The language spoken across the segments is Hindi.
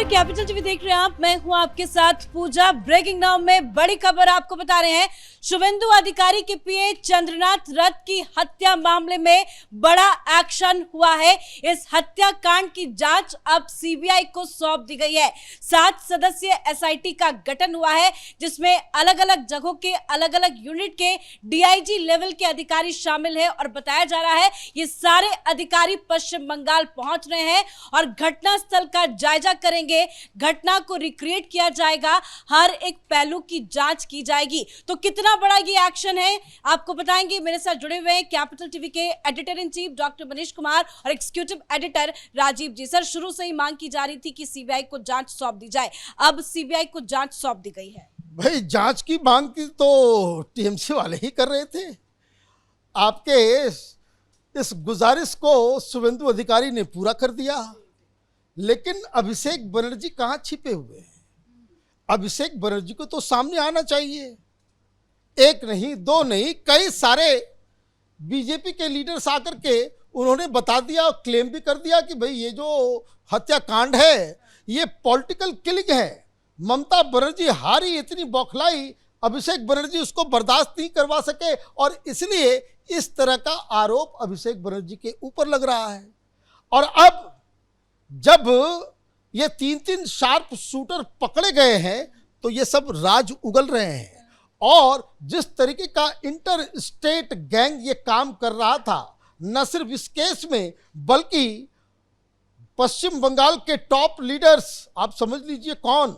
नमस्कार, कैपिटल टीवी देख रहे हैं आप। मैं हूं आपके साथ पूजा। ब्रेकिंग नाउ में बड़ी खबर आपको बता रहे हैं। शुभेंदु अधिकारी के पीए चंद्रनाथ रथ की हत्या मामले में बड़ा एक्शन हुआ है। इस हत्याकांड की जांच अब सीबीआई को सौंप दी गई है। 7 सदस्यीय एसआईटी का गठन हुआ है, जिसमें अलग अलग जगहों के अलग अलग यूनिट के डीआईजी लेवल के अधिकारी शामिल है और बताया जा रहा है ये सारे अधिकारी पश्चिम बंगाल पहुंच रहे हैं और घटनास्थल का जायजा करेंगे। घटना को रिक्रिएट किया जाएगा, हर एक पहलू की जांच की जाएगी। तो कितना बड़ा ये एक्शन है आपको बताएंगे। मेरे साथ जुड़े हुए हैं कैपिटल टीवी के editor in chief doctor Manish Kumar और एग्जीक्यूटिव एडिटर राजीव जी। सर, शुरू से ही मांग की जा रही थी कि सीबीआई को जांच सौंप दी जाए, अब सीबीआई को जांच सौंप दी गई है। भाई, जांच की मांग की तो टीएमसी वाले ही कर रहे थे। आपके इस गुजारिश को शुभेंदु अधिकारी ने पूरा कर दिया, लेकिन अभिषेक बनर्जी कहां छिपे हुए हैं? अभिषेक बनर्जी को तो सामने आना चाहिए। एक नहीं, दो नहीं, कई सारे बीजेपी के लीडर्स आकर के उन्होंने बता दिया और क्लेम भी कर दिया कि भाई ये जो हत्याकांड है ये पॉलिटिकल किलिंग है। ममता बनर्जी हारी, इतनी बौखलाई, अभिषेक बनर्जी उसको बर्दाश्त नहीं करवा सके और इसलिए इस तरह का आरोप अभिषेक बनर्जी के ऊपर लग रहा है। और अब जब ये 3 शार्प शूटर पकड़े गए हैं तो ये सब राज उगल रहे हैं। और जिस तरीके का इंटर स्टेट गैंग ये काम कर रहा था, न सिर्फ इस केस में बल्कि पश्चिम बंगाल के टॉप लीडर्स, आप समझ लीजिए कौन,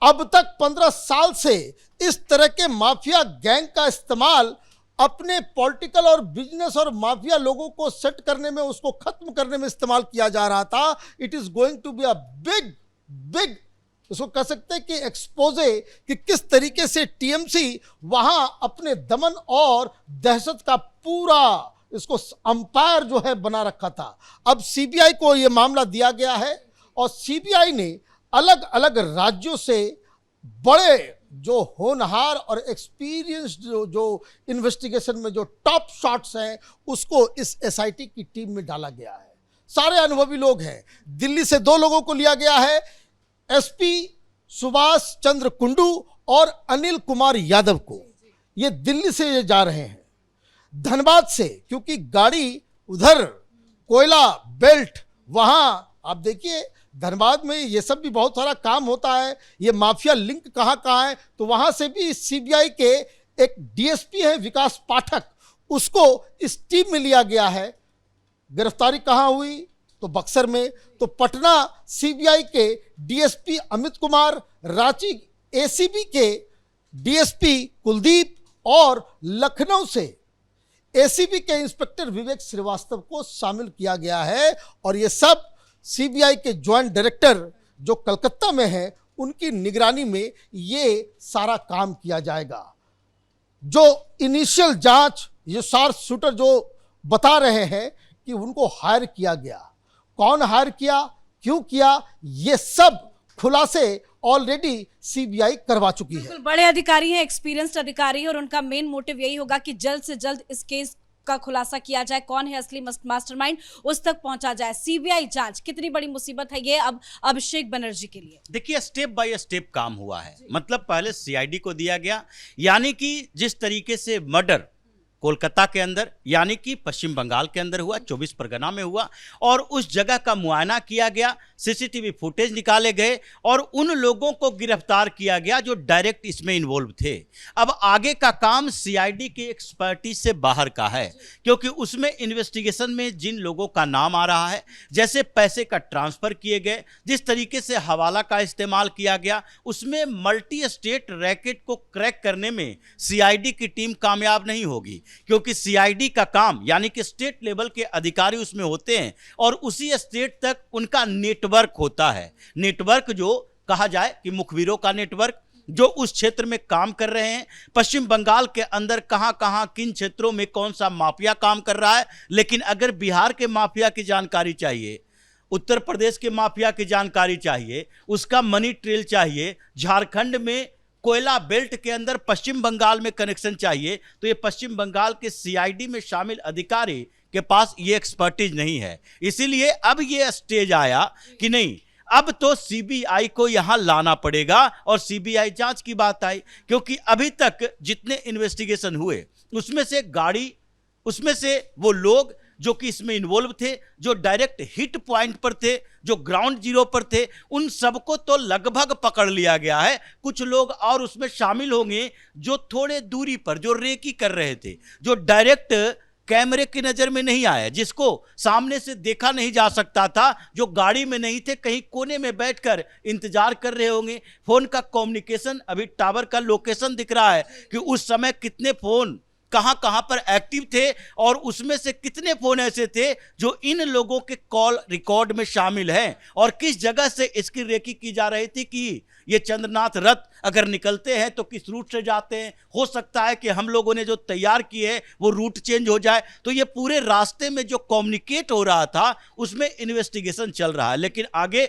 अब तक 15 साल से इस तरह के माफिया गैंग का इस्तेमाल अपने पॉलिटिकल और बिजनेस और माफिया लोगों को सेट करने में, उसको खत्म करने में इस्तेमाल किया जा रहा था। It is going to be a big उसको कह सकते हैं कि एक्सपोजे कि किस तरीके से टीएमसी वहां अपने दमन और दहशत का पूरा इसको अंपायर जो है बना रखा था। अब सीबीआई को यह मामला दिया गया है और सीबीआई ने अलग अलग राज्यों से बड़े जो होनहार और एक्सपीरियंस जो इन्वेस्टिगेशन में जो टॉप शॉट्स हैं उसको इस एसआईटी की टीम में डाला गया है। सारे अनुभवी लोग हैं। दिल्ली से 2 लोगों को लिया गया है, एसपी सुभाष चंद्र कुंडू और अनिल कुमार यादव को। ये दिल्ली से ये जा रहे हैं। धनबाद से, क्योंकि गाड़ी उधर कोयला बेल्ट, वहां आप देखिए धनबाद में ये सब भी बहुत सारा काम होता है। ये माफिया लिंक कहाँ कहाँ है, तो वहां से भी सीबीआई के एक डीएसपी है विकास पाठक, उसको इस टीम में लिया गया है। गिरफ्तारी कहाँ हुई? तो बक्सर में। तो पटना सीबीआई के डीएसपी अमित कुमार, रांची एसीबी के डीएसपी कुलदीप और लखनऊ से एसीबी के इंस्पेक्टर विवेक श्रीवास्तव को शामिल किया गया है। और ये सब सीबीआई के ज्वाइंट डायरेक्टर जो कलकत्ता में है, उनकी निगरानी में ये सारा काम किया जाएगा। जो इनिशियल जांच, ये शार्प शूटर जो बता रहे हैं कि उनको हायर किया गया, कौन हायर किया, क्यों किया, ये सब खुलासे ऑलरेडी सीबीआई करवा चुकी है। बड़े अधिकारी हैं, एक्सपीरियंस्ड अधिकारी हैं और उनका मेन मोटिव यही होगा कि जल्द से जल्द इस केस का खुलासा किया जाए, कौन है असली मास्टरमाइंड, उस तक पहुंचा जाए। सीबीआई जांच कितनी बड़ी मुसीबत है ये अब अभिषेक बनर्जी के लिए। देखिए, स्टेप बाय स्टेप काम हुआ है। मतलब पहले सीआईडी को दिया गया, यानी कि जिस तरीके से मर्डर कोलकाता के अंदर यानी कि पश्चिम बंगाल के अंदर हुआ, 24 परगना में हुआ, और उस जगह का मुआयना किया गया, सीसीटीवी फुटेज निकाले गए और उन लोगों को गिरफ्तार किया गया जो डायरेक्ट इसमें इन्वॉल्व थे। अब आगे का काम सीआईडी के एक्सपर्टीज से बाहर का है, क्योंकि उसमें इन्वेस्टिगेशन में जिन लोगों का नाम आ रहा है, जैसे पैसे का ट्रांसफर किए गए, जिस तरीके से हवाला का इस्तेमाल किया गया, उसमें मल्टी स्टेट रैकेट को क्रैक करने में सीआईडी की टीम कामयाब नहीं होगी, क्योंकि सीआईडी का काम यानी कि स्टेट लेवल के अधिकारी उसमें होते हैं और उसी स्टेट तक उनका नेटवर्क होता है। नेटवर्क जो कहा जाए कि मुखबिरों का नेटवर्क, जो उस क्षेत्र में काम कर रहे हैं, पश्चिम बंगाल के अंदर कहां कहां किन क्षेत्रों में कौन सा माफिया काम कर रहा है। लेकिन अगर बिहार के माफिया की जानकारी चाहिए, उत्तर प्रदेश के माफिया की जानकारी चाहिए, उसका मनी ट्रेल चाहिए, झारखंड में कोयला बेल्ट के अंदर पश्चिम बंगाल में कनेक्शन चाहिए, तो ये पश्चिम बंगाल के सीआईडी में शामिल अधिकारी के पास ये एक्सपर्टीज नहीं है। इसीलिए अब ये स्टेज आया कि नहीं, अब तो सीबीआई को यहां लाना पड़ेगा और सीबीआई जांच की बात आई, क्योंकि अभी तक जितने इन्वेस्टिगेशन हुए उसमें से वो लोग जो कि इसमें इन्वॉल्व थे, जो डायरेक्ट हिट पॉइंट पर थे, जो ग्राउंड जीरो पर थे, उन सबको तो लगभग पकड़ लिया गया है। कुछ लोग और उसमें शामिल होंगे जो थोड़े दूरी पर जो रेकी कर रहे थे, जो डायरेक्ट कैमरे की नजर में नहीं आया, जिसको सामने से देखा नहीं जा सकता था, जो गाड़ी में नहीं थे, कहीं कोने में बैठकर इंतजार कर रहे होंगे। फोन का कम्युनिकेशन, अभी टावर का लोकेशन दिख रहा है कि उस समय कितने फोन कहां कहां पर एक्टिव थे और उसमें से कितने फोन ऐसे थे जो इन लोगों के कॉल रिकॉर्ड में शामिल हैं और किस जगह से इसकी रेकी की जा रही थी कि ये चंद्रनाथ रथ अगर निकलते हैं तो किस रूट से जाते हैं। हो सकता है कि हम लोगों ने जो तैयार किए हैं वो रूट चेंज हो जाए। तो ये पूरे रास्ते में जो कम्युनिकेट हो रहा था उसमें इन्वेस्टिगेशन चल रहा है। लेकिन आगे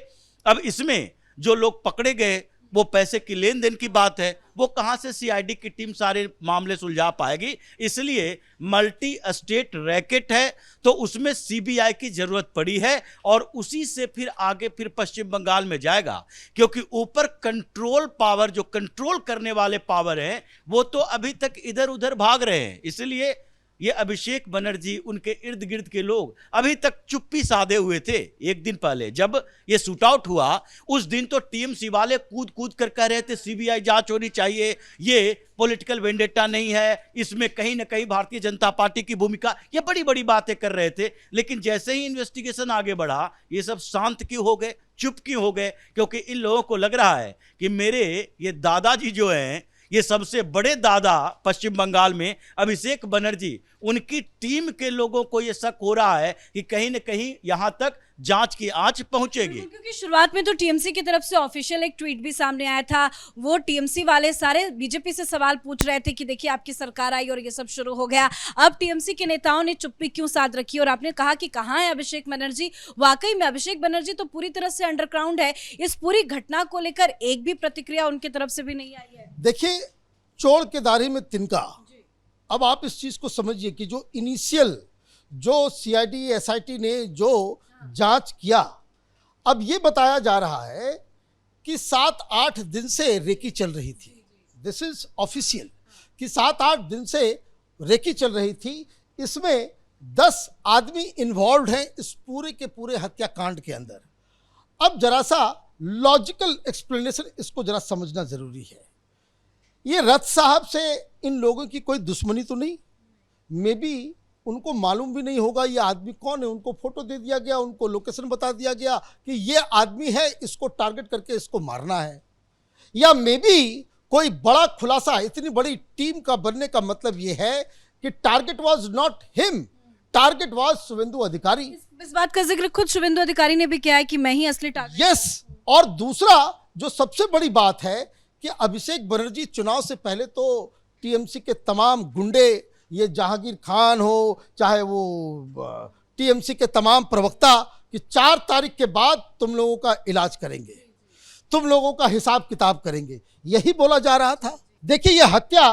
अब इसमें जो लोग पकड़े गए वो पैसे की लेन देन की बात है, वो कहां से सीआईडी की टीम सारे मामले सुलझा पाएगी। इसलिए मल्टी स्टेट रैकेट है तो उसमें सीबीआई की जरूरत पड़ी है और उसी से फिर आगे फिर पश्चिम बंगाल में जाएगा, क्योंकि ऊपर कंट्रोल पावर, जो कंट्रोल करने वाले पावर हैं, वो तो अभी तक इधर उधर भाग रहे हैं। इसलिए ये अभिषेक बनर्जी, उनके इर्द गिर्द के लोग अभी तक चुप्पी साधे हुए थे। एक दिन पहले जब ये शूट आउट हुआ उस दिन तो टीएमसी वाले कूद कूद कर कह रहे थे सीबीआई जांच होनी चाहिए, ये पॉलिटिकल वेंडेटा नहीं है, इसमें कहीं ना कहीं भारतीय जनता पार्टी की भूमिका, ये बड़ी बड़ी बातें कर रहे थे। लेकिन जैसे ही इन्वेस्टिगेशन आगे बढ़ा ये सब शांत क्यों हो गए, चुप क्यों हो गए? क्योंकि इन लोगों को लग रहा है कि मेरे ये दादाजी जो हैं, ये सबसे बड़े दादा पश्चिम बंगाल में अभिषेक बनर्जी, उनकी टीम के लोगों को ये शक हो रहा है कि कहीं न कहीं यहां तक जांच की आंच पहुंचेगी। क्योंकि शुरुआत में तो टीएमसी की तरफ से ऑफिशियल एक ट्वीट भी सामने आया था, वो टीएमसी वाले सारे बीजेपी से सवाल पूछ रहे थे कि देखिए आपकी सरकार आई और ये सब शुरू हो गया। अब टीएमसी के नेताओं ने चुप्पी क्यों साध रखी और आपने कहा कि कहां है अभिषेक बनर्जी। वाकई में अभिषेक बनर्जी तो पूरी तरह से अंडरग्राउंड है। इस पूरी घटना को लेकर एक भी प्रतिक्रिया उनकी तरफ से भी नहीं आई है। देखिए, चोर के दाढ़ी में तिनका। अब आप इस चीज को समझिए कि जो इनिशियल जो सीआईडी एसआईटी ने जो जांच किया, अब ये बताया जा रहा है कि 7-8 दिन से रेकी चल रही थी। दिस इज ऑफिशियल कि 7-8 दिन से रेकी चल रही थी। इसमें 10 आदमी इन्वॉल्व हैं इस पूरे के पूरे हत्याकांड के अंदर। अब जरा सा लॉजिकल एक्सप्लेनेशन इसको जरा समझना जरूरी है। ये रथ साहब से इन लोगों की कोई दुश्मनी तो नहीं, मे बी उनको मालूम भी नहीं होगा ये आदमी कौन है। उनको फोटो दे दिया गया, उनको लोकेशन बता दिया गया कि ये आदमी है, इसको टारगेट करके इसको मारना है। या मे बी कोई बड़ा खुलासा, इतनी बड़ी टीम का बनने का मतलब ये है कि target was not him, target was Suvendu अधिकारी। इस बात का जिक्र खुद शुवेंदु अधिकारी ने भी किया है कि मैं ही असली टारगेट। यस, और दूसरा जो सबसे बड़ी बात है कि अभिषेक बनर्जी चुनाव से पहले तो टीएमसी के तमाम गुंडे, ये जहांगीर खान हो चाहे वो टीएमसी के तमाम प्रवक्ता, कि 4 तारीख के बाद तुम लोगों का इलाज करेंगे, तुम लोगों का हिसाब किताब करेंगे, यही बोला जा रहा था। देखिए, ये हत्या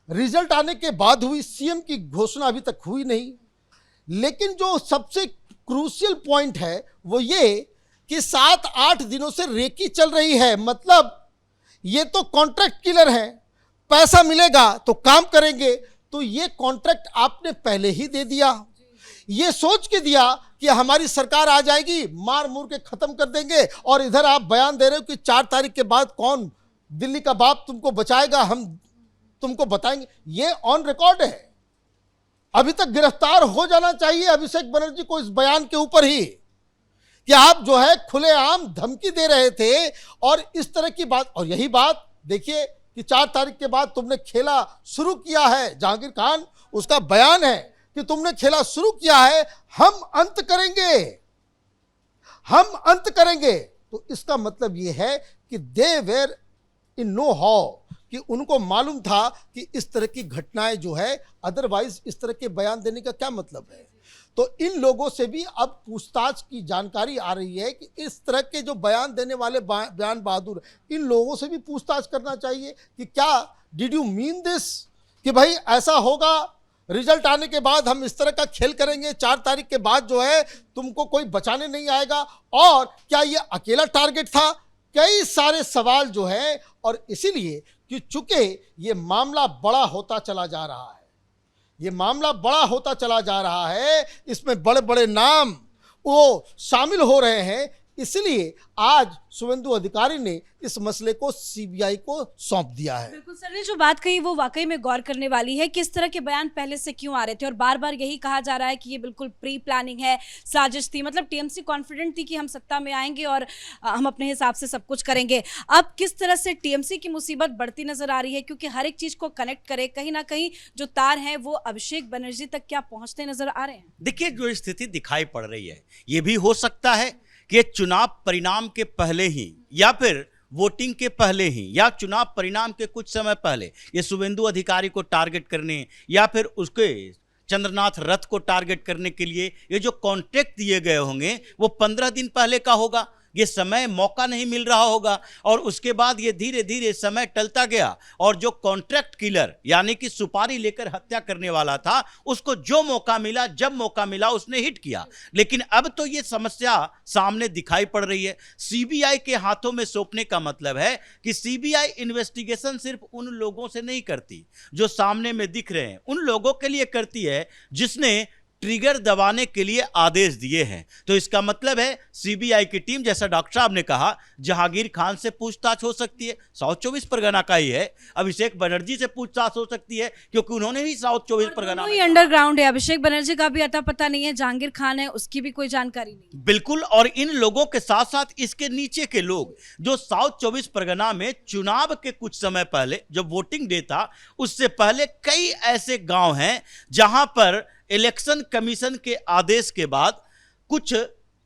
रिजल्ट आने के बाद हुई, सीएम की घोषणा अभी तक हुई नहीं। लेकिन जो सबसे क्रूशियल पॉइंट है वो ये कि 7-8 दिनों से रेकी चल रही है। मतलब ये तो कॉन्ट्रैक्ट किलर है, पैसा मिलेगा तो काम करेंगे। तो ये कॉन्ट्रैक्ट आपने पहले ही दे दिया, ये सोच के दिया कि हमारी सरकार आ जाएगी, मार मुर के खत्म कर देंगे, और इधर आप बयान दे रहे हो कि 4 तारीख के बाद कौन दिल्ली का बाप तुमको बचाएगा, हम तुमको बताएंगे। ये ऑन रिकॉर्ड है। अभी तक गिरफ्तार हो जाना चाहिए अभिषेक बनर्जी को इस बयान के ऊपर ही कि आप जो है खुलेआम धमकी दे रहे थे और इस तरह की बात। और यही बात देखिए कि 4 तारीख के बाद तुमने खेला शुरू किया है, जहांगीर खान उसका बयान है कि तुमने खेला शुरू किया है, हम अंत करेंगे, हम अंत करेंगे। तो इसका मतलब यह है कि they were in know how, कि उनको मालूम था कि इस तरह की घटनाएं जो है, अदरवाइज इस तरह के बयान देने का क्या मतलब है। तो इन लोगों से भी अब पूछताछ की जानकारी आ रही है कि इस तरह के जो बयान देने वाले बयान बहादुर, इन लोगों से भी पूछताछ करना चाहिए कि क्या डिड यू मीन दिस, कि भाई ऐसा होगा रिजल्ट आने के बाद हम इस तरह का खेल करेंगे, 4 तारीख के बाद जो है तुमको कोई बचाने नहीं आएगा। और क्या ये अकेला टारगेट था? कई सारे सवाल जो है, और इसीलिए कि चूंकि ये मामला बड़ा होता चला जा रहा है, ये मामला बड़ा होता चला जा रहा है, इसमें बड़े बड़े नाम वो शामिल हो रहे हैं, इसलिए आज शुभेंदु अधिकारी ने इस मसले को सीबीआई को सौंप दिया है। बिल्कुल सर ने जो बात कही वो वाकई में गौर करने वाली है। किस तरह के बयान पहले से क्यों आ रहे थे और बार बार यही कहा जा रहा है कि ये बिल्कुल प्री प्लानिंग है, साजिश थी। मतलब टीएमसी कॉन्फिडेंट थी कि हम सत्ता में आएंगे और हम अपने हिसाब से सब कुछ करेंगे। अब किस तरह से टीएमसी की मुसीबत बढ़ती नजर आ रही है, क्योंकि हर एक चीज को कनेक्ट करे, कहीं ना कहीं जो तार हैं वो अभिषेक बनर्जी तक क्या पहुंचते नजर आ रहे हैं। देखिए, जो स्थिति दिखाई पड़ रही है, ये भी हो सकता है कि चुनाव परिणाम के पहले ही या फिर वोटिंग के पहले ही या चुनाव परिणाम के कुछ समय पहले ये शुभेंदु अधिकारी को टारगेट करने या फिर उसके चंद्रनाथ रथ को टारगेट करने के लिए ये जो कॉन्ट्रैक्ट दिए गए होंगे वो 15 दिन पहले का होगा। ये समय मौका नहीं मिल रहा होगा और उसके बाद ये धीरे धीरे समय टलता गया और जो कॉन्ट्रैक्ट किलर यानी कि सुपारी लेकर हत्या करने वाला था उसको जो मौका मिला, जब मौका मिला उसने हिट किया। लेकिन अब तो ये समस्या सामने दिखाई पड़ रही है। सीबीआई के हाथों में सौंपने का मतलब है कि सीबीआई इन्वेस्टिगेशन सिर्फ उन लोगों से नहीं करती जो सामने में दिख रहे हैं, उन लोगों के लिए करती है जिसने ट्रिगर दबाने के लिए आदेश दिए हैं। तो इसका मतलब है सीबीआई की टीम, जैसा डॉक्टर साहब ने कहा, जहांगीर खान से पूछताछ हो सकती है, साउथ 24 परगना का ही है। अभिषेक बनर्जी से पूछताछ हो सकती है क्योंकि उन्होंने ही साउथ 24 परगना में अंडरग्राउंड है। अभिषेक बनर्जी का भी अता पता नहीं है, जहांगीर खान है उसकी भी कोई जानकारी नहीं। बिल्कुल। और इन लोगों के साथ साथ इसके नीचे के लोग जो साउथ 24 परगना में चुनाव के कुछ समय पहले, जब वोटिंग डे था उससे पहले कई ऐसे गांव हैं जहां पर इलेक्शन कमीशन के आदेश के बाद कुछ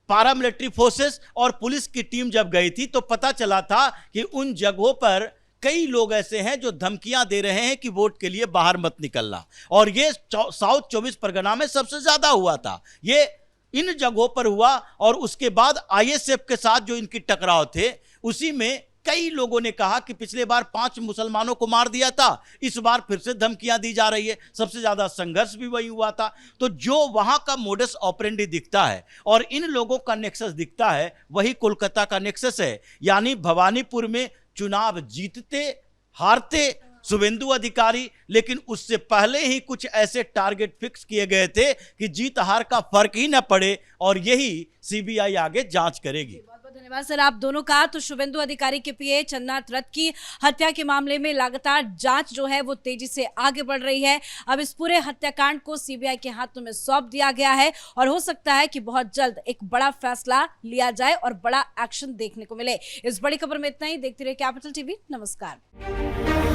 पारामिलिट्री फोर्सेस और पुलिस की टीम जब गई थी तो पता चला था कि उन जगहों पर कई लोग ऐसे हैं जो धमकियां दे रहे हैं कि वोट के लिए बाहर मत निकलना। और ये साउथ 24 परगना में सबसे ज्यादा हुआ था, ये इन जगहों पर हुआ। और उसके बाद आईएसएफ के साथ जो इनकी टकराव थे उसी में कई लोगों ने कहा कि पिछले बार 5 मुसलमानों को मार दिया था, इस बार फिर से धमकियां दी जा रही है। सबसे ज्यादा संघर्ष भी वही हुआ था। तो जो वहां का मोडस ऑपरेंडी दिखता है और इन लोगों का नेक्सस दिखता है वही कोलकाता का नेक्सस है। यानी भवानीपुर में चुनाव जीतते हारते शुभेंदु अधिकारी, लेकिन उससे पहले ही कुछ ऐसे टारगेट फिक्स किए गए थे कि जीत हार का फर्क ही न पड़े और यही सीबीआई आगे जांच करेगी। धन्यवाद सर आप दोनों का। तो शुभेंदु अधिकारी के पीए चंद्रनाथ रथ की हत्या के मामले में लगातार जांच जो है वो तेजी से आगे बढ़ रही है। अब इस पूरे हत्याकांड को सीबीआई के हाथों में सौंप दिया गया है और हो सकता है कि बहुत जल्द एक बड़ा फैसला लिया जाए और बड़ा एक्शन देखने को मिले। इस बड़ी खबर में इतना ही। देखते रहिए कैपिटल टीवी। नमस्कार।